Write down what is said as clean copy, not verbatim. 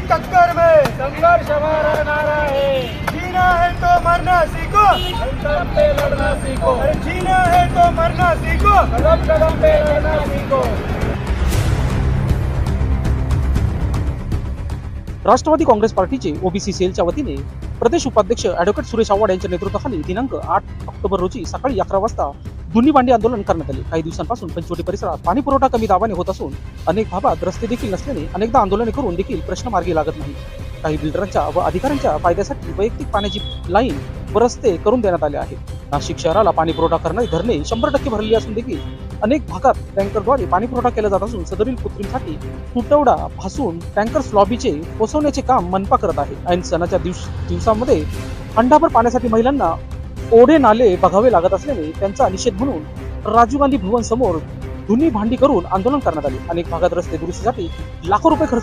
टक्कर में संघर्ष हमारा नारा है, जीना है तो मरना सीखो, कदम पे लड़ना सीखो, अरे जीना है तो मरना सीखो। कदम कदम पे लड़ना सीखो। राष्ट्रवादी काँग्रेस पार्टीचे ओबीसी सेलच्या वतीने प्रदेश उपाध्यक्ष ॲडव्होकेट सुरेश आव्हाड यांच्या नेतृत्वाखाली दिनांक 8 ऑक्टोबर रोजी सकाळी 11 वाजता दोन्ही भांडी आंदोलन करण्यात आले। काही दिवसांपासून पंचवटी परिसरात पाणी पुरवठा कमी दाबाने होत असून अनेक भागात रस्ते देखील नसल्याने अनेकदा आंदोलने करून देखील प्रश्न मार्गी लागत नाही। काही बिल्डरांच्या व अधिकाऱ्यांच्या फायद्यासाठी वैयक्तिक पाण्याची लाईन व रस्ते करून देण्यात आले आहेत। नाशिक शहराला पाणी पुरवठा करणारी धरणे 100% भरलेली असून देखील अनेक भागात टँकरद्वारे पाणी पुरवठा केला जात असून सदरील कृत्रिमसाठी तुटवडा भासून टँकर्स लॉबीचे पोहोचवण्याचे काम मनपा करत आहे। ऐन सणाच्या दिवसामध्ये हंडाभर पाण्यासाठी महिलांना ओढे नाले बघावे लागत असल्याने त्यांचा निषेध म्हणून राजीव गांधी भवन समोर धुनी भांडी करून आंदोलन करण्यात आले। अनेक भागात रस्ते दुरुस्तीसाठी लाखो रुपये खर्च